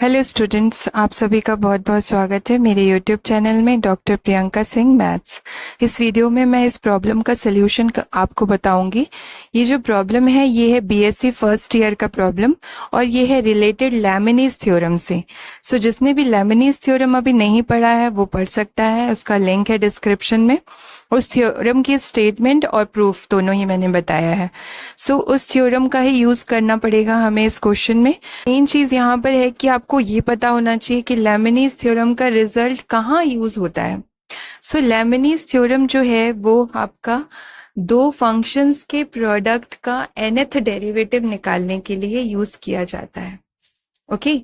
Hello students, आप सभी का बहुत बहुत स्वागत है मेरे यूट्यूब चैनल में डॉक्टर प्रियंका सिंह मैथ्स। इस वीडियो में मैं इस प्रॉब्लम का सल्यूशन आपको बताऊंगी। ये जो प्रॉब्लम है ये है बीएससी फर्स्ट ईयर का प्रॉब्लम और ये है रिलेटेड लैमिनीज थ्योरम से। सो जिसने भी लैमिनीज थ्योरम अभी नहीं पढ़ा है वो पढ़ सकता है, उसका लिंक है डिस्क्रिप्शन में। उस थ्योरम की स्टेटमेंट और प्रूफ दोनों ही मैंने बताया है। सो उस थ्योरम का ही यूज करना पड़ेगा हमें इस क्वेश्चन में। मेन चीज यहाँ पर है कि आपको ये पता होना चाहिए कि लेबनीज थ्योरम का रिजल्ट कहाँ यूज होता है। सो लेबनीज थ्योरम जो है वो आपका दो फंक्शंस के प्रोडक्ट का nth डेरिवेटिव निकालने के लिए यूज किया जाता है। ओके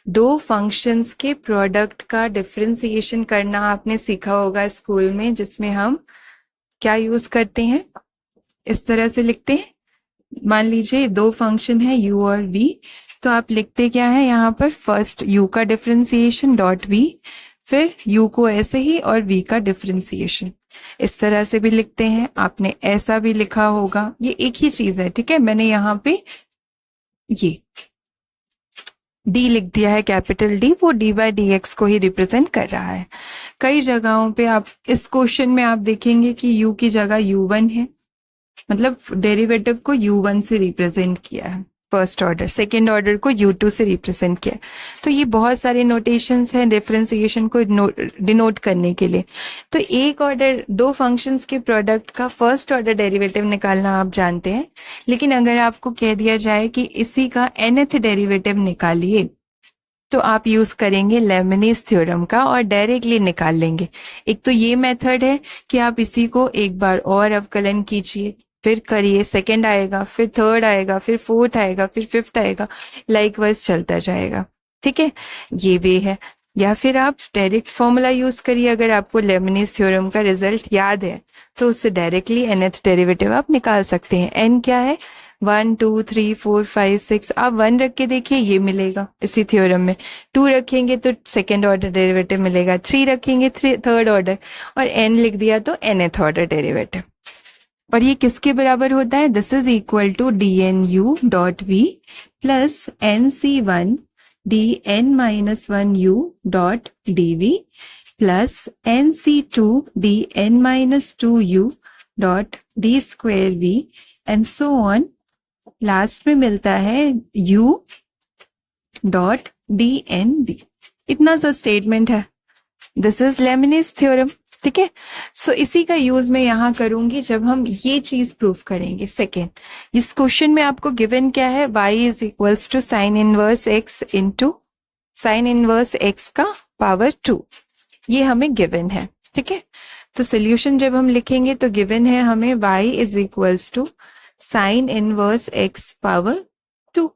दो फंक्शंस के प्रोडक्ट का डिफरेंशिएशन करना आपने सीखा होगा स्कूल में, जिसमें हम क्या यूज करते हैं, इस तरह से लिखते हैं। मान लीजिए दो फंक्शन है u और v, तो आप लिखते क्या है यहाँ पर, फर्स्ट u का डिफरेंशिएशन डॉट v, फिर u को ऐसे ही और v का डिफरेंशिएशन इस तरह से भी लिखते हैं। आपने ऐसा भी लिखा होगा, ये एक ही चीज है। ठीक है, मैंने यहाँ पे ये d लिख दिया है, कैपिटल D, वो d बाई डी एक्स को ही रिप्रेजेंट कर रहा है। कई जगहों पे आप इस क्वेश्चन में आप देखेंगे कि u की जगह u1 है, मतलब डेरिवेटिव को u1 से रिप्रेजेंट किया है फर्स्ट ऑर्डर, सेकेंड ऑर्डर को u2 से रिप्रेजेंट किया। तो ये बहुत सारे नोटेशंस हैं डिफरेंशिएशन को डिनोट करने के लिए। तो एक ऑर्डर दो फंक्शंस के प्रोडक्ट का फर्स्ट ऑर्डर डेरिवेटिव निकालना आप जानते हैं, लेकिन अगर आपको कह दिया जाए कि इसी का nth डेरिवेटिव निकालिए तो आप यूज करेंगे लेबनीज थ्योरम का और डायरेक्टली निकाल लेंगे। एक तो ये मेथड है कि आप इसी को एक बार और अवकलन कीजिए, फिर करिए, सेकंड आएगा, फिर थर्ड आएगा, फिर फोर्थ आएगा, फिर फिफ्थ आएगा, लाइकवाइज चलता जाएगा। ठीक है, ये वे है। या फिर आप डायरेक्ट फॉर्मूला यूज करिए, अगर आपको लेबनीज थ्योरम का रिजल्ट याद है तो उससे डायरेक्टली nth डेरिवेटिव आप निकाल सकते हैं। n क्या है, 1 2 3 4 5 6, आप 1 रख के देखिए ये मिलेगा इसी थ्योरम में, 2 रखेंगे तो सेकेंड ऑर्डर डेरिवेटिव मिलेगा, 3 रखेंगे थर्ड ऑर्डर, और n लिख दिया तो nth ऑर्डर डेरिवेटिव। और ये किसके बराबर होता है, this is equal to dnu dot v plus nc1 dn minus 1u dot dv plus nc2 dn minus 2u dot d square v and so on. Last में मिलता है u डॉट dnv। इतना सा स्टेटमेंट है, this is Lebanese theorem. ठीक है, सो इसी का यूज मैं यहाँ करूंगी जब हम ये चीज प्रूफ करेंगे। सेकेंड, इस क्वेश्चन में आपको गिवन क्या है, y is equals to sine inverse x into sine inverse x का पावर 2, ये हमें गिवन है। ठीक है, तो सोल्यूशन जब हम लिखेंगे तो गिवन है हमें y is equals to sine inverse x power 2।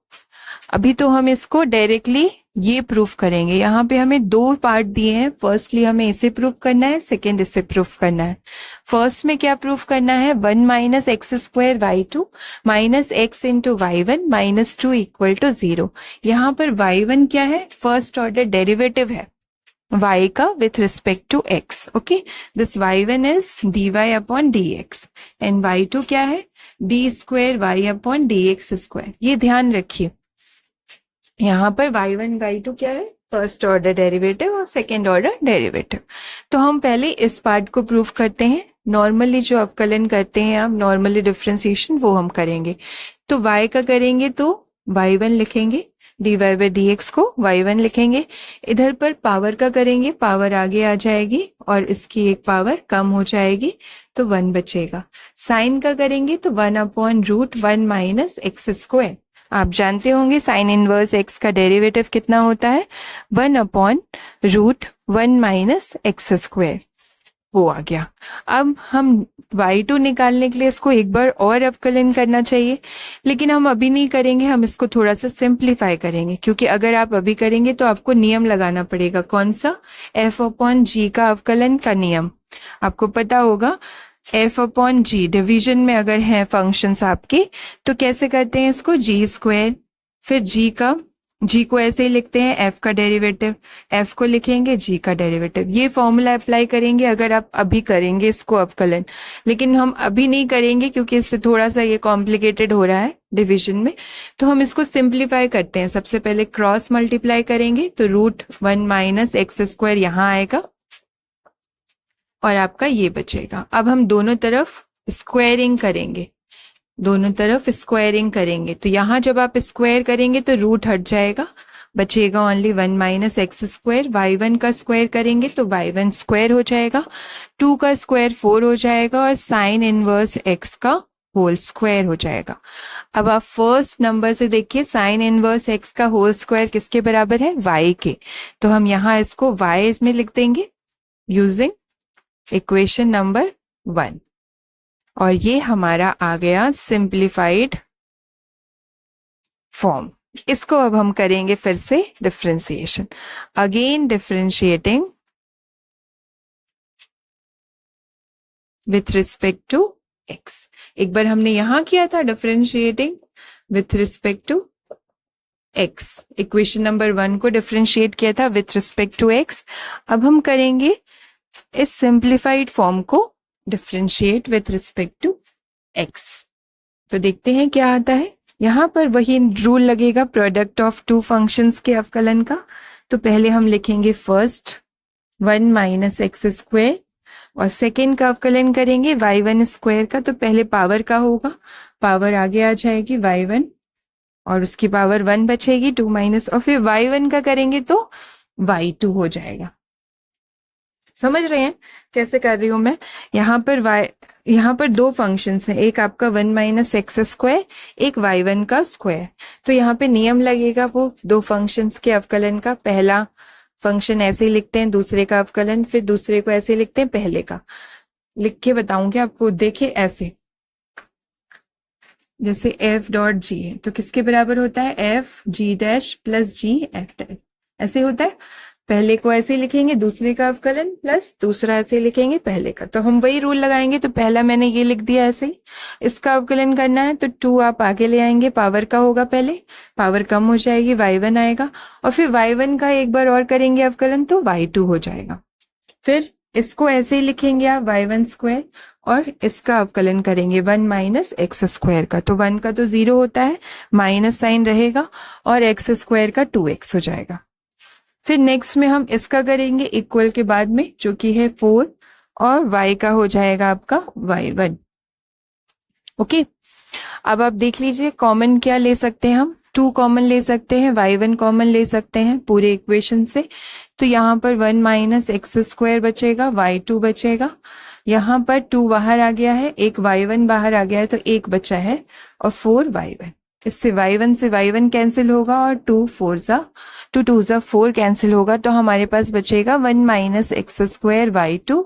अभी तो हम इसको डायरेक्टली ये प्रूफ करेंगे। यहाँ पे हमें दो पार्ट दिए हैं, फर्स्टली हमें इसे प्रूफ करना है, सेकेंड इसे प्रूफ करना है। फर्स्ट में क्या प्रूफ करना है, 1 minus x square y two minus x into y one minus 2 equal to 0। यहाँ पर y1 क्या है, फर्स्ट ऑर्डर डेरिवेटिव है y का with respect to x। Okay, this y1 is dy upon dx and y2 क्या है, d square y upon dx square. ये ध्यान रखिए, यहाँ पर y1 y2 क्या है, फर्स्ट ऑर्डर डेरिवेटिव और सेकेंड ऑर्डर डेरिवेटिव। तो हम पहले इस पार्ट को प्रूफ करते हैं। नॉर्मली जो अवकलन करते हैं आप, नॉर्मली डिफरेंशिएशन, वो हम करेंगे। तो y का करेंगे तो y1 लिखेंगे, dy बाई dx को y1 लिखेंगे। इधर पर पावर का करेंगे, पावर आगे आ जाएगी और इसकी एक पावर कम हो जाएगी तो 1 बचेगा। साइन का करेंगे तो 1 upon root 1 minus x square. आप जानते होंगे साइन इनवर्स x का डेरिवेटिव कितना होता है, 1 upon root 1 minus x square, वो आ गया। अब हम y2 निकालने के लिए इसको एक बार और अवकलन करना चाहिए, लेकिन हम अभी नहीं करेंगे, हम इसको थोड़ा सा सिंप्लीफाई करेंगे, क्योंकि अगर आप अभी करेंगे तो आपको नियम लगाना पड़ेगा। कौन सा, f अपॉन जी का अवकलन का नियम आपको पता होगा। f अपॉन जी डिवीजन में अगर है फंक्शंस आपके तो कैसे करते हैं इसको, जी स्क्वायर फिर g का जी को ऐसे ही लिखते हैं, एफ का डेरिवेटिव, एफ को लिखेंगे जी का डेरिवेटिव। ये फॉर्मूला अप्लाई करेंगे अगर आप अभी करेंगे इसको अवकलन, लेकिन हम अभी नहीं करेंगे क्योंकि इससे थोड़ा सा ये कॉम्प्लिकेटेड हो रहा है डिवीजन में। तो हम इसको सिंप्लीफाई करते हैं। सबसे पहले क्रॉस मल्टीप्लाई करेंगे तो √1 माइनस एक्स स्क्वायर यहाँ आएगा और आपका ये बचेगा। अब हम दोनों तरफ स्क्वायरिंग करेंगे, दोनों तरफ स्क्वायरिंग करेंगे तो यहाँ जब आप स्क्वायर करेंगे तो रूट हट जाएगा, बचेगा only 1 minus x square. y1 का स्क्वायर करेंगे तो y1 स्क्वायर हो जाएगा, 2 का स्क्वायर 4 हो जाएगा और साइन इनवर्स x का होल स्क्वायर हो जाएगा। अब आप फर्स्ट नंबर से देखिए, साइन इनवर्स x का होल स्क्वायर किसके बराबर है, y के। तो हम यहाँ इसको y में लिख देंगे यूजिंग इक्वेशन नंबर 1 और ये हमारा आ गया सिंप्लीफाइड फॉर्म। इसको अब हम करेंगे फिर से differentiation, again differentiating with respect to x। एक बार हमने यहां किया था differentiating with respect to x, equation number 1 को डिफरेंशिएट किया था विथ रिस्पेक्ट टू x। अब हम करेंगे इस सिंप्लीफाइड फॉर्म को differentiate with respect to x। तो देखते हैं क्या आता है। यहाँ पर वही रूल लगेगा प्रोडक्ट ऑफ टू फंक्शंस के अवकलन का। तो पहले हम लिखेंगे फर्स्ट 1 माइनस एक्स स्क्वायर और सेकेंड का अवकलन करेंगे y1 स्क्वायर का। तो पहले पावर का होगा, पावर आगे आ जाएगी y1 और उसकी पावर 1 बचेगी 2 माइनस, और फिर y1 का करेंगे तो y2 हो जाएगा। समझ रहे हैं कैसे कर रही हूं मैं। यहाँ पर दो फंक्शंस हैं, एक आपका 1 माइनस एक्स स्क्वायर, एक y1 का स्क्वायर। तो यहाँ पे नियम लगेगा वो दो फंक्शंस के अवकलन का। पहला फंक्शन ऐसे ही लिखते हैं, दूसरे का अवकलन, फिर दूसरे को ऐसे लिखते हैं पहले का। लिख के बताऊंगी आपको, देखिए ऐसे, जैसे f डॉट जी है तो किसके बराबर होता है, एफ जी डैश प्लस जी एफ डैश, ऐसे होता है। पहले को ऐसे लिखेंगे, दूसरे का अवकलन प्लस दूसरा ऐसे लिखेंगे पहले का। तो हम वही रूल लगाएंगे। तो पहला मैंने ये लिख दिया ऐसे ही, इसका अवकलन करना है तो 2 आप आगे ले आएंगे, पावर का होगा पहले, पावर कम हो जाएगी y1 आएगा, और फिर y1 का एक बार और करेंगे अवकलन तो y2 हो जाएगा। फिर इसको ऐसे ही लिखेंगे आप y1 स्क्वायर और इसका अवकलन करेंगे 1 माइनस एक्स स्क्वायर का। तो 1 का तो 0 होता है, माइनस साइन रहेगा और एक्स स्क्वायर का 2x हो जाएगा। फिर नेक्स्ट में हम इसका करेंगे इक्वल के बाद में, जो कि है 4 और y का हो जाएगा आपका y1। ओके, अब आप देख लीजिए कॉमन क्या ले सकते हैं हम, 2 कॉमन ले सकते हैं, y1 कॉमन ले सकते हैं पूरे इक्वेशन से। तो यहाँ पर 1 माइनस एक्स स्क्वायर बचेगा, y2 बचेगा। यहाँ पर 2 बाहर आ गया है, एक y1 बाहर आ गया है तो 1 बचा है और 4y1। इससे y1 से y1 कैंसिल होगा और 2 2 ज़ा 4 कैंसिल होगा। तो हमारे पास बचेगा 1 minus x square y2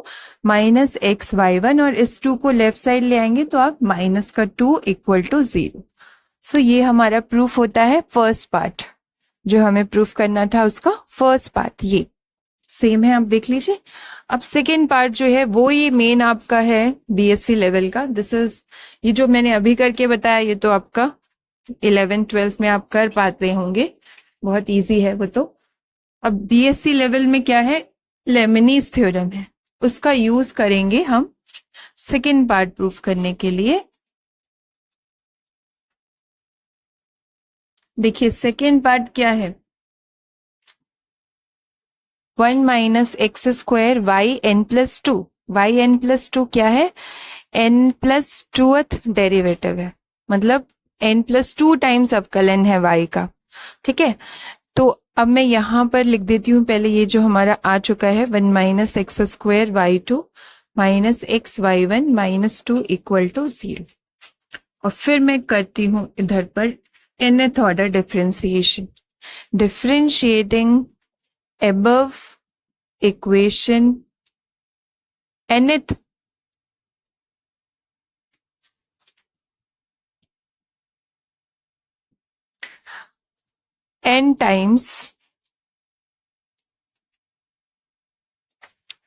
minus x y1, और इस 2 को लेफ्ट साइड ले आएंगे तो आप माइनस का 2 इक्वल टू 0। सो ये हमारा प्रूफ होता है फर्स्ट पार्ट, जो हमें प्रूफ करना था उसका फर्स्ट पार्ट ये सेम है, आप देख लीजिए। अब सेकेंड पार्ट जो है वो ये मेन आपका है बीएससी लेवल का। दिस इज, ये जो मैंने अभी करके बताया ये तो आपका 11th-12th में आप कर पाते होंगे, बहुत इजी है वो तो। अब बीएससी लेवल में क्या है, लेमनीज थ्योरम है, उसका यूज करेंगे हम सेकेंड पार्ट प्रूफ करने के लिए। देखिए सेकेंड पार्ट क्या है, 1 minus x square y n plus 2, y n plus 2 क्या है, एन प्लस 2th डेरिवेटिव है, मतलब n प्लस 2 टाइम्स अवकलन है y का। ठीक है, तो अब मैं यहां पर लिख देती हूँ पहले ये जो हमारा आ चुका है 1 minus x square y2 minus x y1 minus 2 equal to 0, और फिर मैं करती हूँ इधर पर nth order differentiation, differentiating above equation nth n times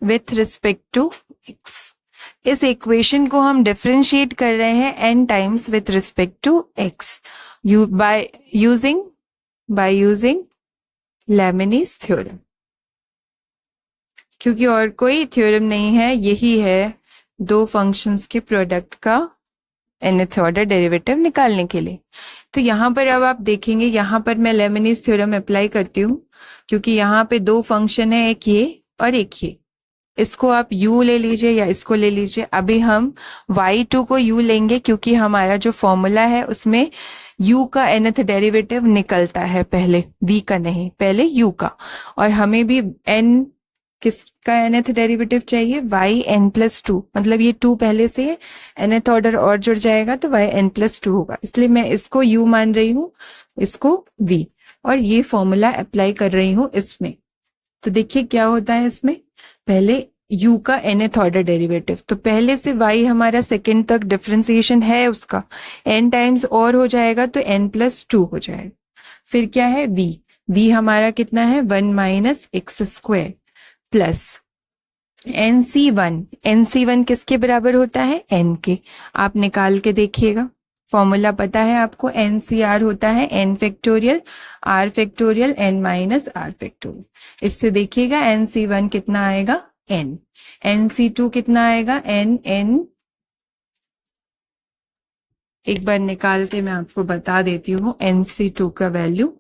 with respect to x। इस इक्वेशन को हम डिफरेंशिएट कर रहे हैं n times with respect to x by using by using Leibniz theorem, क्योंकि और कोई थ्योरम नहीं है, यही है दो फंक्शंस के प्रोडक्ट का nth ऑर्डर डेरिवेटिव निकालने के लिए। तो यहाँ पर अब आप देखेंगे, यहाँ पर मैं लेबनिज थ्योरम अप्लाई करती हूँ, क्योंकि यहाँ पे दो फंक्शन है, एक ये और एक ये। इसको आप u ले लीजिए या इसको ले लीजिए। अभी हम y2 को u लेंगे, क्योंकि हमारा जो फॉर्मूला है उसमें u का nth डेरिवेटिव निकलता है, पहले v का नहीं, पहले u का। और हमें भी n किसका nth डेरिवेटिव चाहिए, y n प्लस टू, मतलब ये 2 पहले से है, nth ऑर्डर और जुड़ जाएगा तो y n प्लस टू होगा, इसलिए मैं इसको u मान रही हूँ, इसको v, और ये फॉर्मूला अप्लाई कर रही हूँ इसमें। तो देखिए क्या होता है इसमें, पहले u का nth ऑर्डर डेरिवेटिव, तो पहले से y हमारा सेकंड तक डिफरेंशिएशन है उसका, n टाइम्स और हो जाएगा तो n प्लस टू हो जाएगा। फिर क्या है v हमारा कितना है 1 minus x square plus nc1 किसके बराबर होता है, n के। आप निकाल के देखिएगा, फॉर्मूला पता है आपको, ncr होता है n factorial r factorial n minus r factorial. इससे देखिएगा nc1 कितना आएगा n, nc2 कितना आएगा n, एक बार निकाल के मैं आपको बता देती हूँ nc2 का वैल्यू।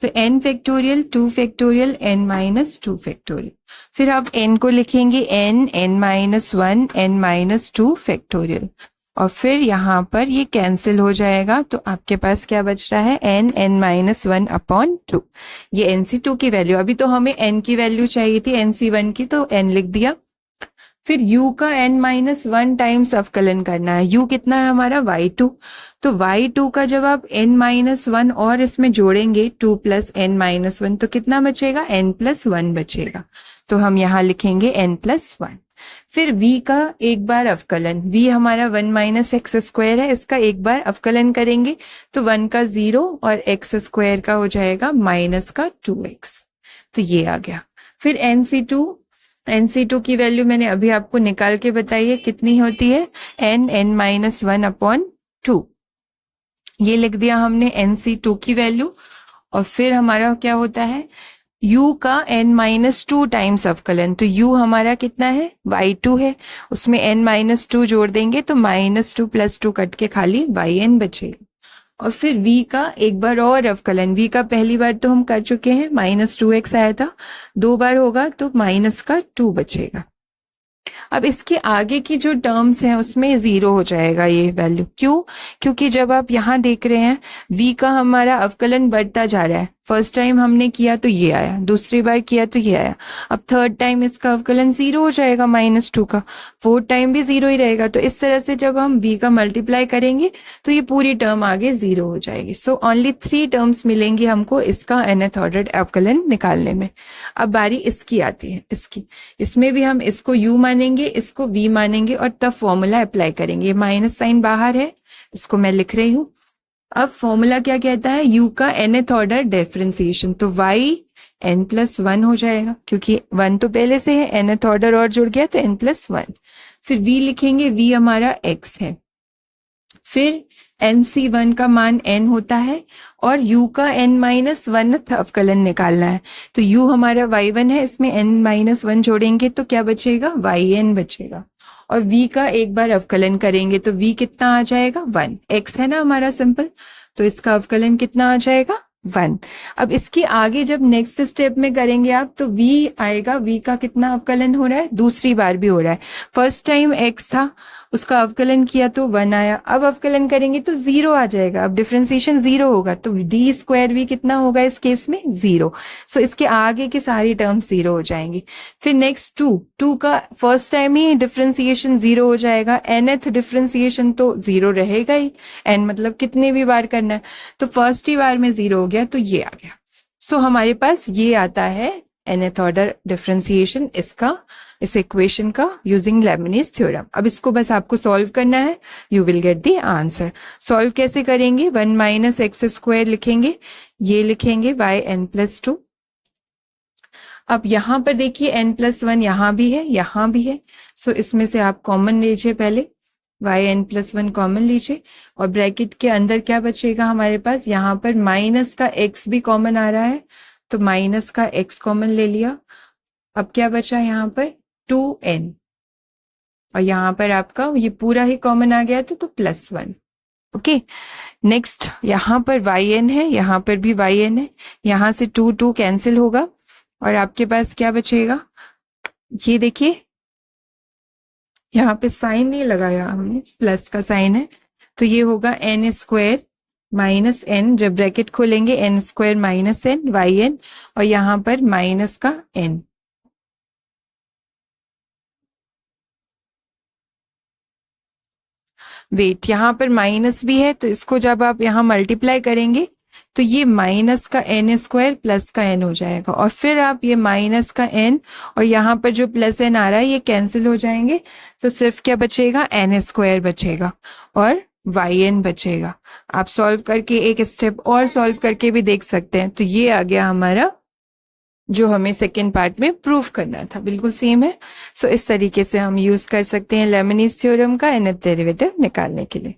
तो n factorial 2 factorial n minus 2 factorial, फिर आप n को लिखेंगे n minus 1 n minus 2 factorial, और फिर यहाँ पर ये कैंसिल हो जाएगा, तो आपके पास क्या बच रहा है n माइनस 1 अपॉन 2। ये nc2 की वैल्यू, अभी तो हमें n की वैल्यू चाहिए थी nc1 की, तो n लिख दिया। फिर u का n माइनस 1 टाइम्स अवकलन करना है, u कितना है हमारा y2, तो y2 का जब आप n माइनस 1 और इसमें जोड़ेंगे 2 प्लस n माइनस 1, तो कितना बचेगा n प्लस 1 बचेगा, तो हम यहाँ लिखेंगे n प्लस 1। फिर v का एक बार अवकलन, v हमारा 1 माइनस एक्स स्क्वायर है, इसका एक बार अवकलन करेंगे तो 1 का 0 और एक्स स्क्वायर का हो जाएगा माइनस का 2x, तो ये आ गया। फिर nc2 की वैल्यू मैंने अभी आपको निकाल के बताई है, कितनी होती है n माइनस 1 अपॉन 2, ये लिख दिया हमने nc2 की वैल्यू। और फिर हमारा क्या होता है u का n माइनस 2 टाइम्स अवकलन, तो u हमारा कितना है y2 है, उसमें n माइनस 2 जोड़ देंगे तो माइनस 2 प्लस 2 कट के खाली yn बचेगा। और फिर v का एक बार और अवकलन, v का पहली बार तो हम कर चुके हैं, माइनस 2x आया था, 2 बार होगा तो माइनस का 2 बचेगा। अब इसके आगे की जो टर्म्स हैं उसमें 0 हो जाएगा ये वैल्यू, क्यों, क्योंकि जब आप यहाँ देख रहे हैं v का हमारा अवकलन बढ़ता जा रहा है, फर्स्ट टाइम हमने किया तो ये आया, दूसरी बार किया तो ये आया, अब थर्ड टाइम इसका अवकलन 0 हो जाएगा माइनस 2 का, फोर्थ टाइम भी 0 ही रहेगा। तो इस तरह से जब हम v का मल्टीप्लाई करेंगे तो ये पूरी टर्म आगे 0 हो जाएगी। सो ओनली 3 टर्म्स मिलेंगी हमको इसका nth ऑर्डर अवकलन निकालने में। अब बारी इसकी आती है, इसमें भी हम इसको u मानेंगे, इसको v मानेंगे और तब फॉर्मूला अप्लाई करेंगे। माइनस साइन बाहर है, इसको मैं लिख रही हूँ। अब फॉर्मूला क्या कहता है, u का nth ऑर्डर डिफरेंशिएशन, तो y n प्लस 1 हो जाएगा, क्योंकि 1 तो पहले से है, nth ऑर्डर और जुड़ गया तो n प्लस 1। फिर v लिखेंगे, v हमारा x है, फिर nc1 का मान n होता है और u का n माइनस 1 अवकलन निकालना है, तो u हमारा y1 है, इसमें n माइनस 1 जोड़ेंगे तो क्या बचेगा yn बचेगा। और v का एक बार अवकलन करेंगे तो v कितना आ जाएगा 1, x है ना हमारा सिंपल, तो इसका अवकलन कितना आ जाएगा 1। अब इसके आगे जब नेक्स्ट स्टेप में करेंगे आप तो v आएगा, v का कितना अवकलन हो रहा है, दूसरी बार भी हो रहा है, फर्स्ट टाइम x था उसका अवकलन किया तो 1 आया, अब अवकलन करेंगे तो 0 आ जाएगा, अब डिफरेंशिएशन 0 होगा तो d स्क्वायर भी कितना होगा इस केस में 0। सो इसके आगे की सारी टर्म्स 0 हो जाएंगी। फिर नेक्स्ट 2 का फर्स्ट टाइम ही डिफरेंशिएशन 0 हो जाएगा, nth डिफरेंशिएशन तो 0 रहेगा ही, n मतलब कितने भी बार करना है, तो फर्स्ट ही बार में 0 हो गया तो ये आ गया। सो हमारे पास ये आता है nth ऑर्डर डिफरेंशिएशन इसका, इस इक्वेशन का यूजिंग लेबनिज थ्योरम। अब इसको बस आपको सॉल्व करना है, you will get the answer. Solve कैसे करेंगे, 1 माइनस एक्स स्क्वायर लिखेंगे, ये लिखेंगे y n प्लस 2। अब यहाँ पर देखिए n प्लस 1 यहाँ भी है, यहाँ भी है, सो इसमें से आप कॉमन लीजिए पहले, y n plus one common लीजिए और ब्रैकेट के अंदर क्या बचेगा हमारे पास, यहाँ पर माइनस का एक्स भी कॉमन आ रहा है तो माइनस का एक्स कॉमन ले लिया। अब क्या बचा यहाँ पर 2n और यहाँ पर आपका ये पूरा ही कॉमन आ गया था तो प्लस वन। ओके, नेक्स्ट यहाँ पर वाई एन है, यहाँ पर भी वाई एन है, यहाँ से 2 कैंसिल होगा और आपके पास क्या बचेगा, ये देखिए यहाँ पे साइन नहीं लगाया हमने, प्लस का साइन है तो ये होगा एन स्क्वायर माइनस एन, जब ब्रैकेट खोलेंगे n square minus n y n और यहाँ पर माइनस का एन। वेट, यहाँ पर माइनस भी है तो इसको जब आप यहाँ मल्टीप्लाई करेंगे तो ये माइनस का एन स्क्वायर प्लस का एन हो जाएगा और फिर आप ये माइनस का एन और यहाँ पर जो प्लस एन आ रहा है ये कैंसिल हो जाएंगे तो सिर्फ क्या बचेगा, एन स्क्वायर बचेगा और वाई एन बचेगा। आप सॉल्व करके एक स्टेप और सॉल्व करके भी देख सकते हैं। तो ये आ गया हमारा जो हमें सेकेंड पार्ट में प्रूफ करना था, बिल्कुल सेम है। सो इस तरीके से हम यूज कर सकते हैं लेबनीज थ्योरम का nth डेरिवेटिव निकालने के लिए।